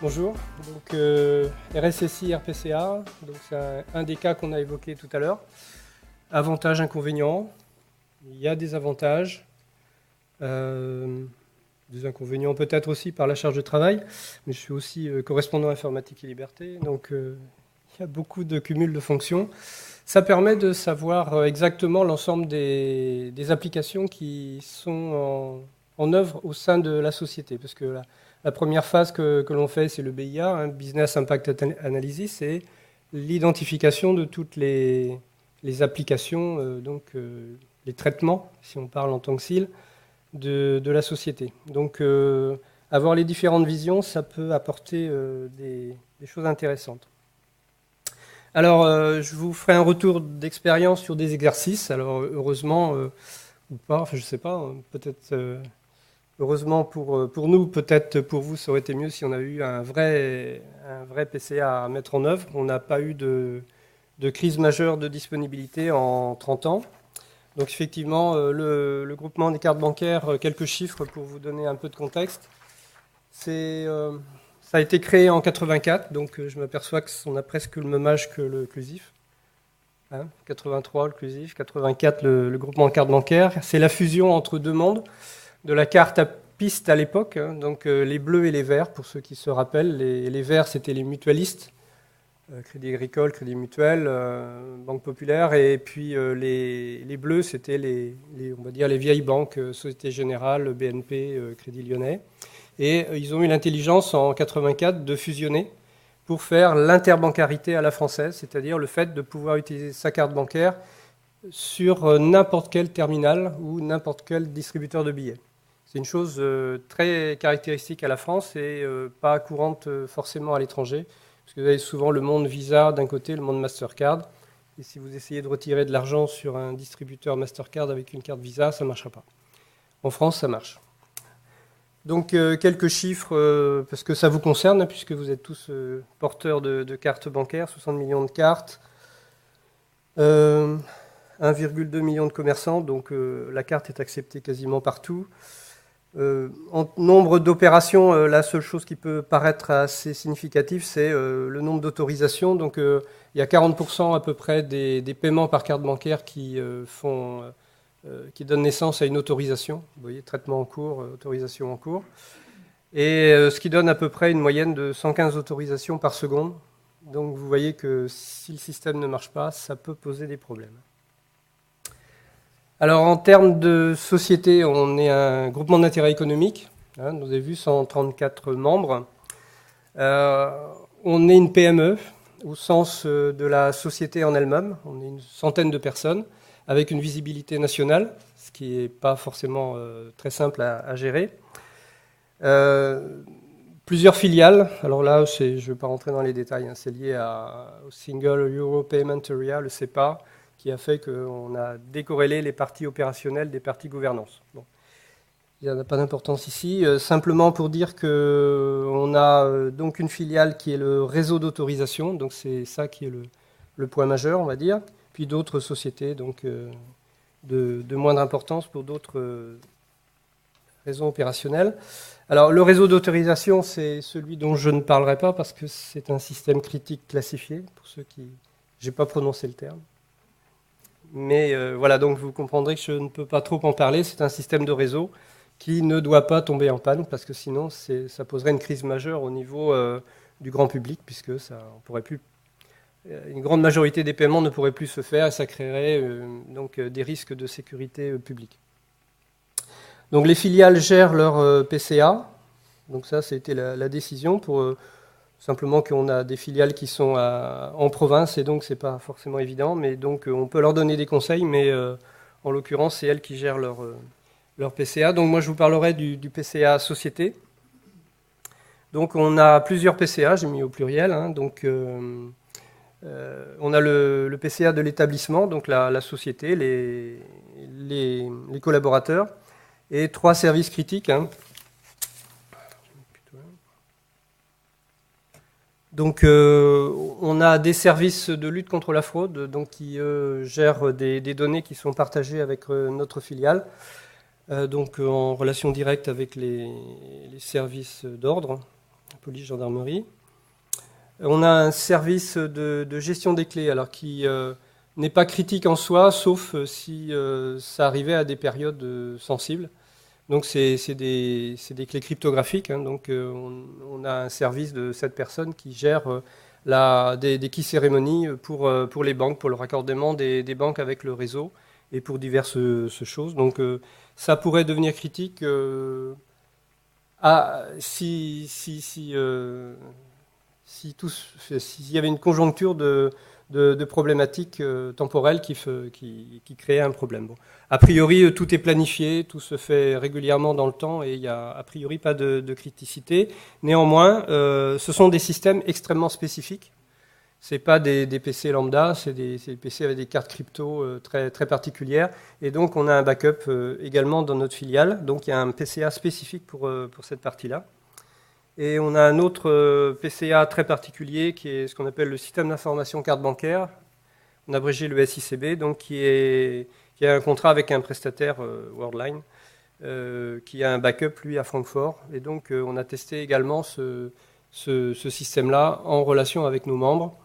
Bonjour, donc RSSI, RPCA, donc c'est un des cas qu'on a évoqué tout à l'heure. Avantages, inconvénients, il y a des avantages, des inconvénients peut-être aussi par la charge de travail, mais je suis aussi correspondant informatique et liberté, donc il y a beaucoup de cumul de fonctions. Ça permet de savoir exactement l'ensemble des applications qui sont en œuvre au sein de la société, parce que la première phase que l'on fait, c'est le BIA, Business Impact Analysis, c'est l'identification de toutes les applications, les traitements, si on parle en tant que SIL, de la société. Donc, avoir les différentes visions, ça peut apporter des choses intéressantes. Alors, je vous ferai un retour d'expérience sur des exercices. Alors, heureusement, ou pas, enfin, je ne sais pas, peut-être... heureusement pour nous, peut-être pour vous, ça aurait été mieux si on avait eu un vrai PCA à mettre en œuvre. On n'a pas eu de crise majeure de disponibilité en 30 ans. Donc effectivement, le groupement des cartes bancaires, quelques chiffres pour vous donner un peu de contexte. Ça a été créé en 84, donc je m'aperçois qu'on a presque le même âge que le CLUSIF. 83 le CLUSIF, 84 le groupement cartes bancaires. C'est la fusion entre deux mondes. De la carte à piste à l'époque, donc les bleus et les verts, pour ceux qui se rappellent. Les verts, c'était les mutualistes, Crédit Agricole, Crédit Mutuel, Banque Populaire, et puis les bleus, c'était on va dire les vieilles banques, Société Générale, BNP, Crédit Lyonnais. Et ils ont eu l'intelligence en 84 de fusionner pour faire l'interbancarité à la française, c'est-à-dire le fait de pouvoir utiliser sa carte bancaire sur n'importe quel terminal ou n'importe quel distributeur de billets. C'est une chose très caractéristique à la France et pas courante forcément à l'étranger, parce que vous avez souvent le monde Visa d'un côté, le monde Mastercard, et si vous essayez de retirer de l'argent sur un distributeur Mastercard avec une carte Visa, ça ne marchera pas. En France, ça marche. Donc quelques chiffres, parce que ça vous concerne, puisque vous êtes tous porteurs de cartes bancaires, 60 millions de cartes, 1,2 million de commerçants, donc la carte est acceptée quasiment partout. En nombre d'opérations, la seule chose qui peut paraître assez significative, c'est le nombre d'autorisations. Donc, il y a 40% à peu près des paiements par carte bancaire qui donnent naissance à une autorisation. Vous voyez, traitement en cours, autorisation en cours. Et ce qui donne à peu près une moyenne de 115 autorisations par seconde. Donc, vous voyez que si le système ne marche pas, ça peut poser des problèmes. Alors, en termes de société, on est un groupement d'intérêt économique. Vous avez vu, 134 membres. On est une PME, au sens de la société en elle-même. On est une centaine de personnes, avec une visibilité nationale, ce qui n'est pas forcément très simple à gérer. Plusieurs filiales. Alors là, je ne vais pas rentrer dans les détails. C'est lié au Single Euro Payment Area, le SEPA, qui a fait qu'on a décorrélé les parties opérationnelles des parties gouvernance. Bon. Il n'y a pas d'importance ici. Simplement pour dire qu'on a donc une filiale qui est le réseau d'autorisation, donc c'est ça qui est le point majeur, on va dire. Puis d'autres sociétés donc, de moindre importance pour d'autres raisons opérationnelles. Alors le réseau d'autorisation, c'est celui dont je ne parlerai pas parce que c'est un système critique classifié, pour ceux qui... Je n'ai pas prononcé le terme. Mais voilà, donc vous comprendrez que je ne peux pas trop en parler. C'est un système de réseau qui ne doit pas tomber en panne, parce que sinon, ça poserait une crise majeure au niveau du grand public, puisque une grande majorité des paiements ne pourrait plus se faire, et ça créerait donc des risques de sécurité publique. Donc les filiales gèrent leur PCA. Donc ça, c'était la décision pour... Simplement qu'on a des filiales qui sont en province et donc c'est pas forcément évident. Mais donc on peut leur donner des conseils, mais en l'occurrence c'est elles qui gèrent leur PCA. Donc moi je vous parlerai du PCA société. Donc on a plusieurs PCA, j'ai mis au pluriel. Donc on a le PCA de l'établissement, donc la société, les collaborateurs et 3 services critiques. Donc, on a des services de lutte contre la fraude, donc qui gèrent des données qui sont partagées avec notre filiale, donc en relation directe avec les services d'ordre, police gendarmerie. On a un service de gestion des clés, alors qui n'est pas critique en soi, sauf si ça arrivait à des périodes sensibles. Donc c'est des clés cryptographiques, hein, donc on a un service de 7 personnes qui gère des key cérémonies pour les banques, pour le raccordement des banques avec le réseau et pour diverses choses. Donc ça pourrait devenir critique s'il y avait une conjoncture de problématiques temporelles qui créaient un problème. Bon. A priori, tout est planifié, tout se fait régulièrement dans le temps et il n'y a a priori pas de criticité. Néanmoins, ce sont des systèmes extrêmement spécifiques. Ce n'est pas des PC lambda, c'est des PC avec des cartes crypto très, très particulières. Et donc, on a un backup également dans notre filiale. Donc, il y a un PCA spécifique pour cette partie-là. Et on a un autre PCA très particulier qui est ce qu'on appelle le système d'information carte bancaire. On a abrégé le SICB, donc qui a un contrat avec un prestataire Worldline, qui a un backup, lui, à Francfort. Et donc, on a testé également ce système-là en relation avec nos membres,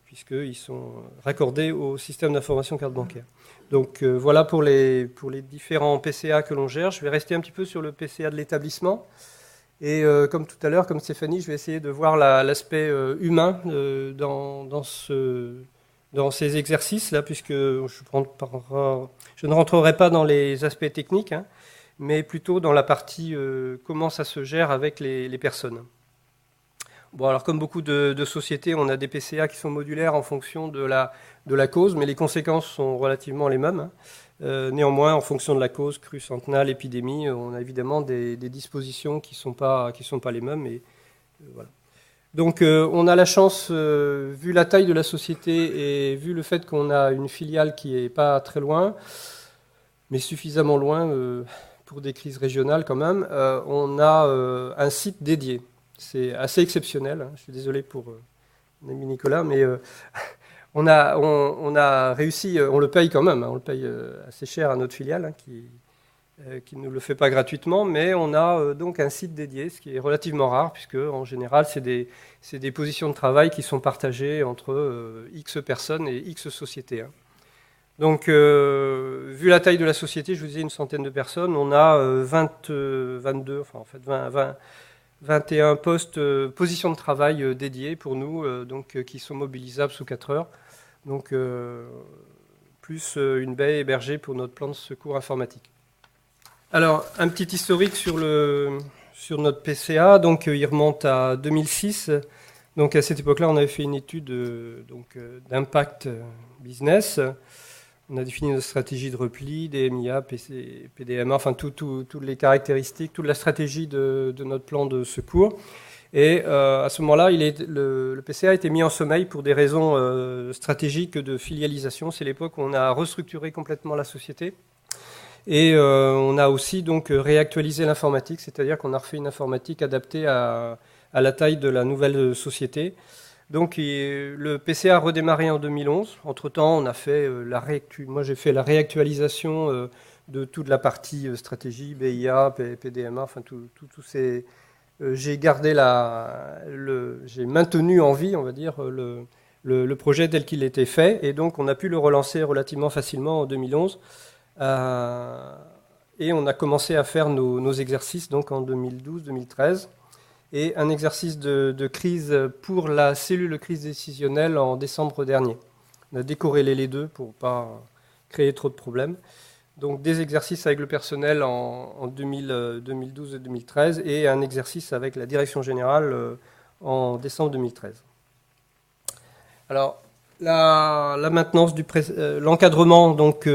puisqu'ils sont raccordés au système d'information carte bancaire. Donc, voilà pour les différents PCA que l'on gère. Je vais rester un petit peu sur le PCA de l'établissement. Et comme tout à l'heure, comme Stéphanie, je vais essayer de voir l'aspect humain dans ces exercices-là, puisque je ne rentrerai pas dans les aspects techniques, hein, mais plutôt dans la partie comment ça se gère avec les personnes. Bon, alors comme beaucoup de sociétés, on a des PCA qui sont modulaires en fonction de la cause, mais les conséquences sont relativement les mêmes, hein. Néanmoins, en fonction de la cause, crue centenale, épidémie, on a évidemment des dispositions qui sont pas les mêmes. Et, voilà. Donc on a la chance, vu la taille de la société et vu le fait qu'on a une filiale qui n'est pas très loin, mais suffisamment loin pour des crises régionales quand même, on a un site dédié. C'est assez exceptionnel, hein. Je suis désolé pour mon ami Nicolas, mais... On a réussi, on le paye quand même, hein, on le paye assez cher à notre filiale, hein, qui ne nous le fait pas gratuitement, mais on a donc un site dédié, ce qui est relativement rare, puisque en général, c'est des positions de travail qui sont partagées entre X personnes et X sociétés, hein. Donc, vu la taille de la société, je vous disais une centaine de personnes, on a 22, enfin en fait 21 postes, positions de travail dédiées pour nous, donc, qui sont mobilisables sous 4 heures. Donc, plus une baie hébergée pour notre plan de secours informatique. Alors, un petit historique sur notre PCA. Donc, il remonte à 2006. Donc, à cette époque-là, on avait fait une étude d'impact business. On a défini notre stratégie de repli, DMIA, PDMA, enfin toutes les caractéristiques, toute la stratégie de notre plan de secours. Et à ce moment-là, le PCA a été mis en sommeil pour des raisons stratégiques de filialisation. C'est l'époque où on a restructuré complètement la société. Et on a aussi donc réactualisé l'informatique, c'est-à-dire qu'on a refait une informatique adaptée à la taille de la nouvelle société. Donc le PCA a redémarré en 2011. Entre-temps, on a fait moi j'ai fait la réactualisation de toute la partie stratégie, BIA, PDMA, enfin tous ces... j'ai maintenu en vie, on va dire, le projet tel qu'il était fait, et donc on a pu le relancer relativement facilement en 2011. Et on a commencé à faire nos exercices donc en 2012-2013. Et un exercice de crise pour la cellule crise décisionnelle en décembre dernier. On a décorrélé les deux pour ne pas créer trop de problèmes. Donc des exercices avec le personnel en 2012 et 2013 et un exercice avec la direction générale en décembre 2013. Alors la maintenance l'encadrement, donc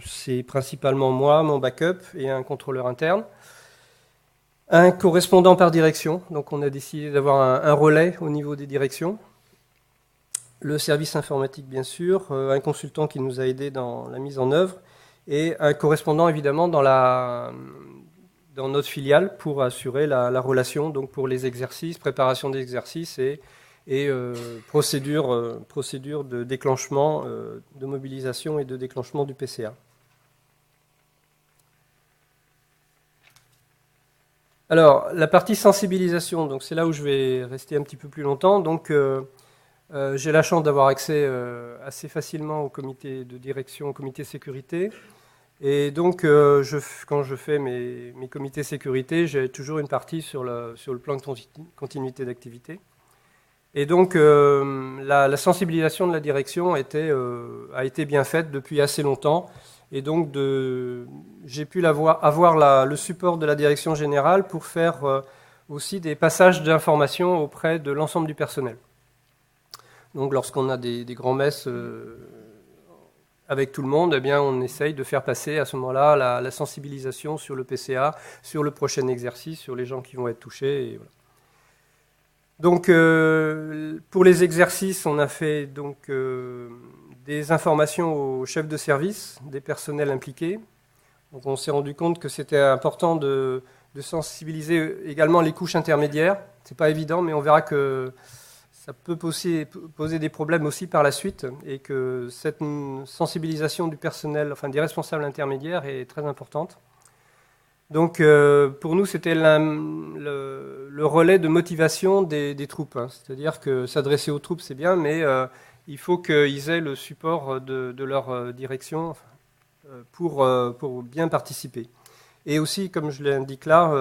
c'est principalement moi, mon backup et un contrôleur interne. Un correspondant par direction, donc on a décidé d'avoir un relais au niveau des directions. Le service informatique, bien sûr, un consultant qui nous a aidés dans la mise en œuvre, et un correspondant, évidemment, dans notre filiale pour assurer la relation, donc pour les exercices, préparation des exercices et procédure de déclenchement, de mobilisation et de déclenchement du PCA. Alors, la partie sensibilisation, donc c'est là où je vais rester un petit peu plus longtemps. Donc, j'ai la chance d'avoir accès assez facilement au comité de direction, au comité sécurité. Et donc, quand je fais mes comités sécurité, j'ai toujours une partie sur le plan de continuité d'activité. Et donc, la sensibilisation de la direction a été bien faite depuis assez longtemps. Et donc, j'ai pu avoir le support de la direction générale pour faire aussi des passages d'informations auprès de l'ensemble du personnel. Donc, lorsqu'on a des grands messes avec tout le monde, eh bien, on essaye de faire passer à ce moment-là la sensibilisation sur le PCA, sur le prochain exercice, sur les gens qui vont être touchés. Et voilà. Donc, pour les exercices, on a fait donc, des informations aux chefs de service, des personnels impliqués. Donc, on s'est rendu compte que c'était important de sensibiliser également les couches intermédiaires. C'est pas évident, mais on verra que ça peut poser des problèmes aussi par la suite, et que cette sensibilisation du personnel, enfin des responsables intermédiaires, est très importante. Donc, pour nous, c'était le relais de motivation des troupes. Hein. C'est-à-dire que s'adresser aux troupes, c'est bien, mais il faut qu'ils aient le support de leur direction pour bien participer. Et aussi, comme je l'indique là,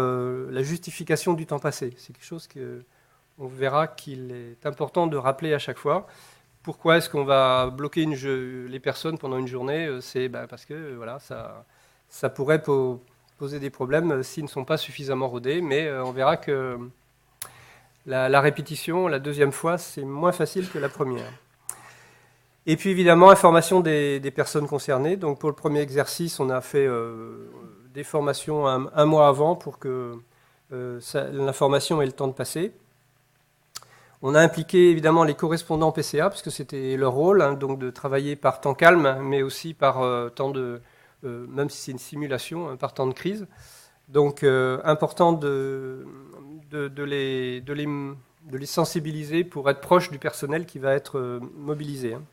la justification du temps passé. C'est quelque chose qu'on verra qu'il est important de rappeler à chaque fois. Pourquoi est-ce qu'on va bloquer les personnes pendant une journée? C'est parce que voilà, ça pourrait poser des problèmes s'ils ne sont pas suffisamment rodés, mais on verra que la répétition, la deuxième fois, c'est moins facile que la première. Et puis évidemment, information des personnes concernées. Donc pour le premier exercice, on a fait des formations un mois avant pour que l'information ait le temps de passer. On a impliqué évidemment les correspondants PCA, parce que c'était leur rôle, hein, donc de travailler par temps calme, mais aussi par temps de... même si c'est une simulation, par temps de crise. Donc, important de les sensibiliser pour être proche du personnel qui va être mobilisé. Hein.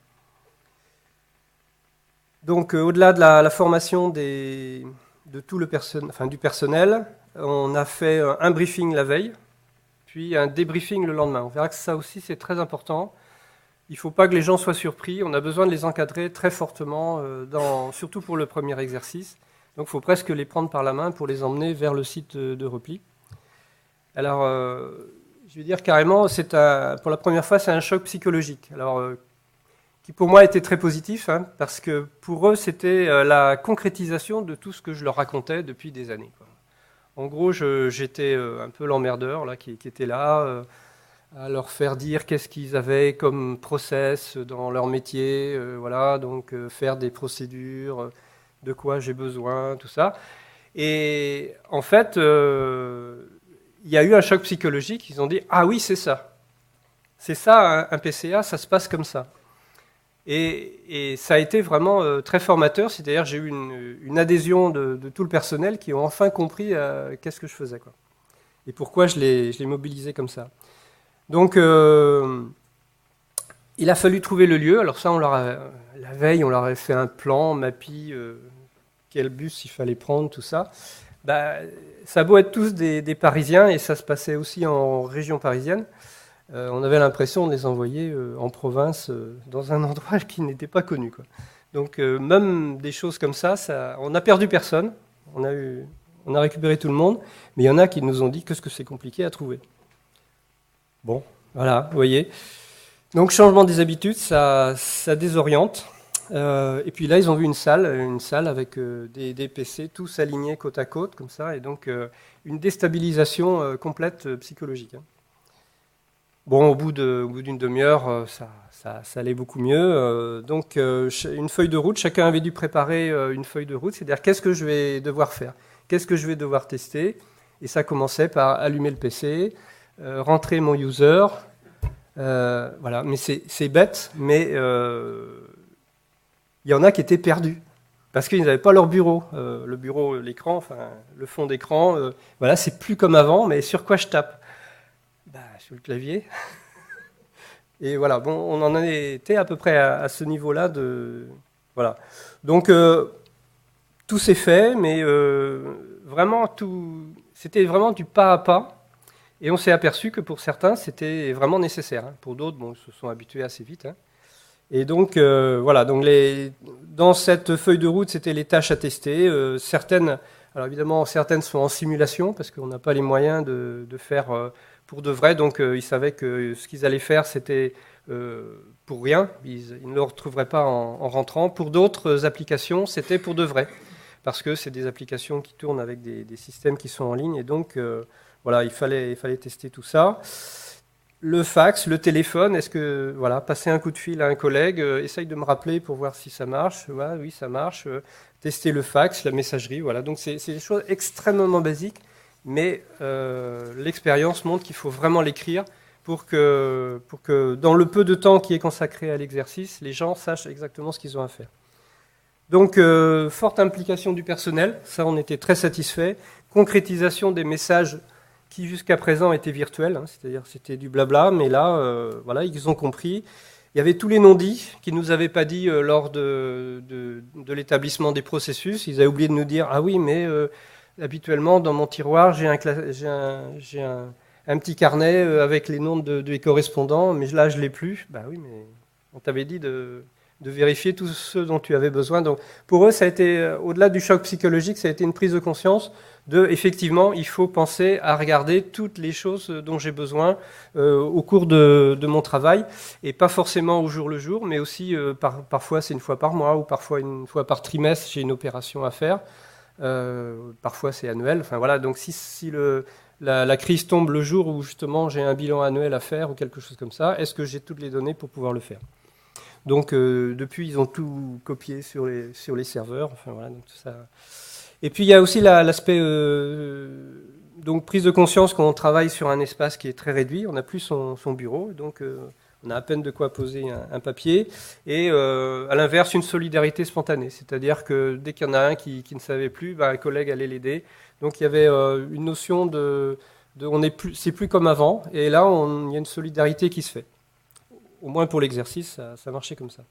Donc, au-delà de la formation du personnel, on a fait un briefing la veille, puis un débriefing le lendemain. On verra que ça aussi, c'est très important. Il ne faut pas que les gens soient surpris. On a besoin de les encadrer très fortement, surtout pour le premier exercice. Donc il faut presque les prendre par la main pour les emmener vers le site de repli. Alors, je vais dire carrément, pour la première fois, c'est un choc psychologique. Alors, qui pour moi était très positif, hein, parce que pour eux, c'était la concrétisation de tout ce que je leur racontais depuis des années, quoi. En gros, j'étais un peu l'emmerdeur là, qui était là, à leur faire dire qu'est-ce qu'ils avaient comme process dans leur métier, voilà, donc faire des procédures, de quoi j'ai besoin, tout ça. Et en fait, il y a eu un choc psychologique. Ils ont dit « Ah oui, c'est ça. C'est ça, un PCA, ça se passe comme ça. » Et ça a été vraiment très formateur. C'est-à-dire j'ai eu une adhésion de tout le personnel qui ont enfin compris qu'est-ce que je faisais, quoi. Et pourquoi je les mobilisais comme ça. Donc, il a fallu trouver le lieu. Alors ça, la veille, on leur avait fait un plan, Mappy, quel bus il fallait prendre, tout ça. Ça a beau être tous des Parisiens, et ça se passait aussi en région parisienne. On avait l'impression de les envoyer en province, dans un endroit qui n'était pas connu, quoi. Donc, même des choses comme ça, on n'a perdu personne. On a récupéré tout le monde, mais il y en a qui nous ont dit que c'est compliqué à trouver. Bon, voilà, vous voyez. Donc, changement des habitudes, ça désoriente. Et puis là, ils ont vu une salle avec des PC tous alignés côte à côte, comme ça, et donc une déstabilisation complète psychologique. Hein. Bon, au bout d'une demi-heure, ça allait beaucoup mieux. Donc, une feuille de route, chacun avait dû préparer une feuille de route, c'est-à-dire qu'est-ce que je vais devoir faire, qu'est-ce que je vais devoir tester. Et ça commençait par allumer le PC, rentrer mon user, voilà. Mais c'est bête, mais il y en a qui étaient perdus parce qu'ils n'avaient pas leur bureau. Le bureau, l'écran, enfin le fond d'écran, voilà, c'est plus comme avant, mais sur quoi je tape? Sur le clavier. Et voilà, bon, on en était à peu près à ce niveau-là voilà. Donc, tout s'est fait, mais vraiment, c'était vraiment du pas à pas. Et on s'est aperçu que pour certains, c'était vraiment nécessaire. Pour d'autres, bon, ils se sont habitués assez vite. Et donc, voilà. Donc dans cette feuille de route, c'était les tâches à tester. Certaines, alors évidemment, certaines sont en simulation parce qu'on n'a pas les moyens de faire pour de vrai. Donc, ils savaient que ce qu'ils allaient faire, c'était pour rien. Ils ne le retrouveraient pas en rentrant. Pour d'autres applications, c'était pour de vrai. Parce que c'est des applications qui tournent avec des systèmes qui sont en ligne. Et donc, voilà, il fallait tester tout ça. Le fax, le téléphone, est-ce que, voilà, passer un coup de fil à un collègue, essaye de me rappeler pour voir si ça marche. Ouais, oui, ça marche. Tester le fax, la messagerie, voilà. Donc, c'est des choses extrêmement basiques, mais l'expérience montre qu'il faut vraiment l'écrire pour que dans le peu de temps qui est consacré à l'exercice, les gens sachent exactement ce qu'ils ont à faire. Donc, forte implication du personnel, ça on était très satisfait. Concrétisation des messages qui jusqu'à présent étaient virtuels, c'est-à-dire c'était du blabla, mais là, voilà, ils ont compris. Il y avait tous les non-dits qu'ils ne nous avaient pas dit lors de l'établissement des processus. Ils avaient oublié de nous dire « Ah oui, mais habituellement, dans mon tiroir, j'ai un petit carnet avec les noms des correspondants, mais là, je ne l'ai plus. » Bah oui, mais on t'avait dit de vérifier tous ceux dont tu avais besoin. Donc, pour eux, ça a été, au-delà du choc psychologique, ça a été une prise de conscience de, effectivement, il faut penser à regarder toutes les choses dont j'ai besoin au cours de mon travail, et pas forcément au jour le jour, mais aussi, parfois c'est une fois par mois, ou parfois une fois par trimestre, j'ai une opération à faire. Parfois c'est annuel. Enfin, voilà. Donc, si la crise tombe le jour où, justement, j'ai un bilan annuel à faire, ou quelque chose comme ça, est-ce que j'ai toutes les données pour pouvoir le faire ? Donc, depuis, ils ont tout copié sur les serveurs. Enfin, voilà, donc tout ça. Et puis, il y a aussi l'aspect donc prise de conscience qu'on travaille sur un espace qui est très réduit. On n'a plus son bureau, donc on a à peine de quoi poser un papier. Et à l'inverse, une solidarité spontanée. C'est-à-dire que dès qu'il y en a un qui ne savait plus, un collègue allait l'aider. Donc, il y avait une notion c'est plus comme avant. Et là, il y a une solidarité qui se fait. Au moins pour l'exercice, ça marchait comme ça.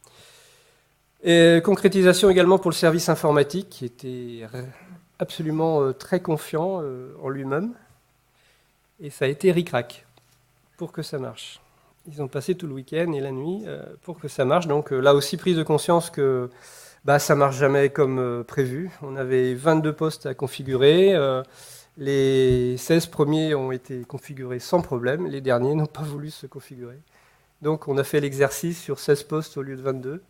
Et concrétisation également pour le service informatique, qui était absolument très confiant en lui-même. Et ça a été ric-rac pour que ça marche. Ils ont passé tout le week-end et la nuit pour que ça marche. Donc là aussi, prise de conscience que ça ne marche jamais comme prévu. On avait 22 postes à configurer. Les 16 premiers ont été configurés sans problème. Les derniers n'ont pas voulu se configurer. Donc, on a fait l'exercice sur 16 postes au lieu de 22.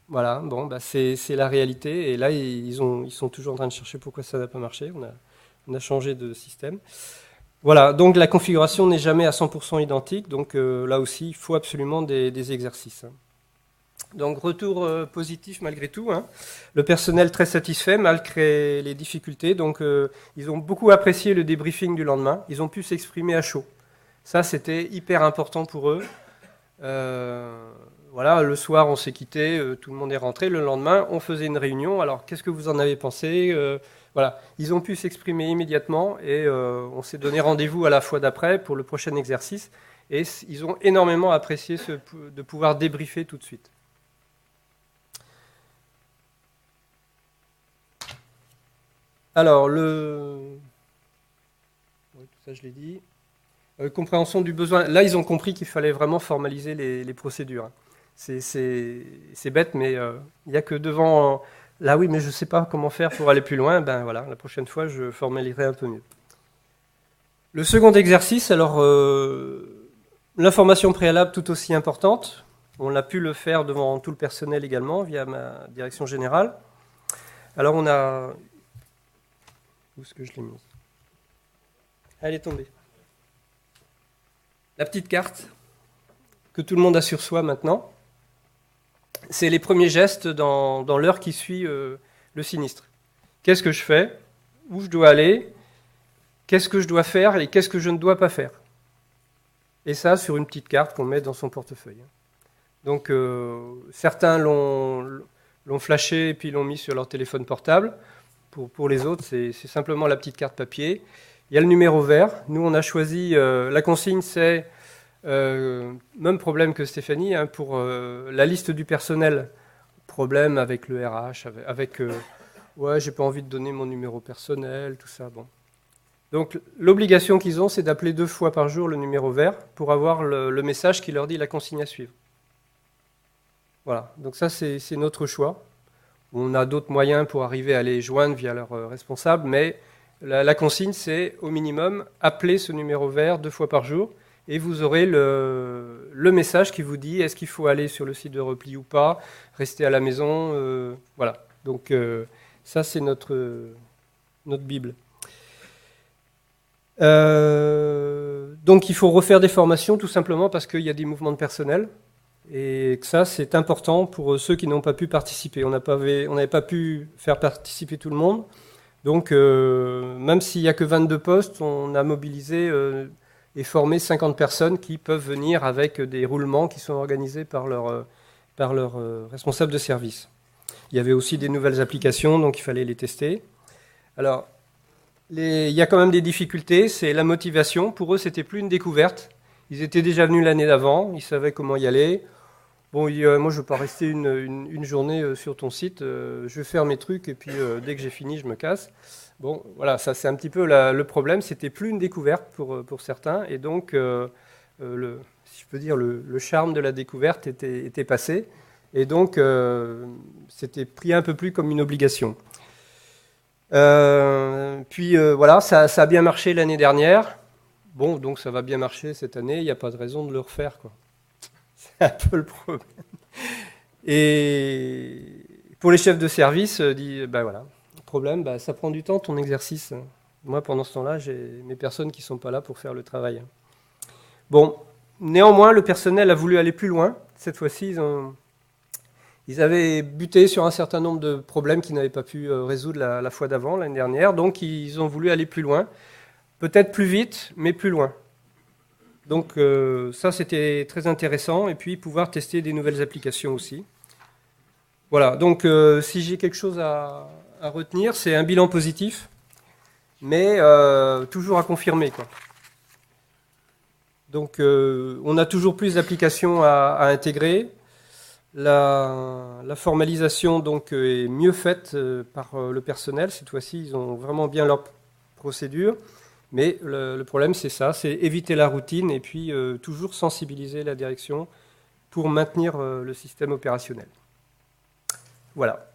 Voilà, bon, c'est la réalité. Et là, ils sont toujours en train de chercher pourquoi ça n'a pas marché. On a changé de système. Voilà, donc la configuration n'est jamais à 100% identique. Donc, là aussi, il faut absolument des exercices. Donc, retour positif malgré tout. Le personnel très satisfait malgré les difficultés. Donc, ils ont beaucoup apprécié le débriefing du lendemain. Ils ont pu s'exprimer à chaud. Ça, c'était hyper important pour eux. Voilà, le soir on s'est quitté, tout le monde est rentré. Le lendemain, on faisait une réunion. Alors, qu'est-ce que vous en avez pensé ? Voilà, ils ont pu s'exprimer immédiatement et on s'est donné rendez-vous à la fois d'après pour le prochain exercice. Et ils ont énormément apprécié de pouvoir débriefer tout de suite. Alors, oui, tout ça je l'ai dit. Compréhension du besoin. Là, ils ont compris qu'il fallait vraiment formaliser les procédures. C'est bête, mais il n'y a que devant... Là, oui, mais je ne sais pas comment faire pour aller plus loin. Ben voilà, la prochaine fois, je formaliserai un peu mieux. Le second exercice, alors, l'information préalable tout aussi importante. On a pu le faire devant tout le personnel également, via ma direction générale. Alors, on a... Où est-ce que je l'ai mis ? Elle est tombée. La petite carte que tout le monde a sur soi maintenant, c'est les premiers gestes dans l'heure qui suit le sinistre. Qu'est-ce que je fais ? Où je dois aller ? Qu'est-ce que je dois faire et qu'est-ce que je ne dois pas faire ? Et ça, sur une petite carte qu'on met dans son portefeuille. Donc, certains l'ont flashé et puis l'ont mis sur leur téléphone portable. Pour les autres, c'est simplement la petite carte papier. Il y a le numéro vert. Nous, on a choisi... la consigne, c'est... même problème que Stéphanie, pour la liste du personnel. Problème avec le RH, avec ouais, j'ai pas envie de donner mon numéro personnel, tout ça. Bon. Donc l'obligation qu'ils ont, c'est d'appeler 2 fois par jour le numéro vert pour avoir le message qui leur dit la consigne à suivre. Voilà, donc ça c'est notre choix. On a d'autres moyens pour arriver à les joindre via leur responsable, mais la consigne c'est au minimum appeler ce numéro vert 2 fois par jour et vous aurez le message qui vous dit est-ce qu'il faut aller sur le site de repli ou pas, rester à la maison, voilà. Donc ça c'est notre Bible. Donc il faut refaire des formations tout simplement parce qu'il y a des mouvements de personnel et que ça c'est important pour ceux qui n'ont pas pu participer. On n'avait pas pu faire participer tout le monde, donc même s'il n'y a que 22 postes, on a mobilisé et formé 50 personnes qui peuvent venir avec des roulements qui sont organisés par leur responsable de service. Il y avait aussi des nouvelles applications, donc il fallait les tester. Alors, il y a quand même des difficultés, c'est la motivation. Pour eux, c'était plus une découverte. Ils étaient déjà venus l'année d'avant, ils savaient comment y aller. Bon, moi, je ne veux pas rester une journée sur ton site, je vais faire mes trucs et puis dès que j'ai fini, je me casse. Bon, voilà, ça c'est un petit peu le problème. C'était plus une découverte pour certains et donc, si je peux dire, le charme de la découverte était passé et donc c'était pris un peu plus comme une obligation. Puis voilà, ça a bien marché l'année dernière. Bon, donc ça va bien marcher cette année, il n'y a pas de raison de le refaire, quoi. C'est un peu le problème. Et pour les chefs de service, ben voilà, le problème, ça prend du temps ton exercice. Moi, pendant ce temps-là, j'ai mes personnes qui ne sont pas là pour faire le travail. Bon, néanmoins, le personnel a voulu aller plus loin. Cette fois-ci, ils avaient buté sur un certain nombre de problèmes qu'ils n'avaient pas pu résoudre la fois d'avant, l'année dernière. Donc, ils ont voulu aller plus loin. Peut-être plus vite, mais plus loin. Donc, ça, c'était très intéressant. Et puis, pouvoir tester des nouvelles applications aussi. Voilà. Donc, si j'ai quelque chose à retenir, c'est un bilan positif, mais toujours à confirmer, quoi. Donc, on a toujours plus d'applications à intégrer. La formalisation donc, est mieux faite par le personnel. Cette fois-ci, ils ont vraiment bien leur procédure. Mais le problème, c'est ça, c'est éviter la routine et puis toujours sensibiliser la direction pour maintenir le système opérationnel. Voilà.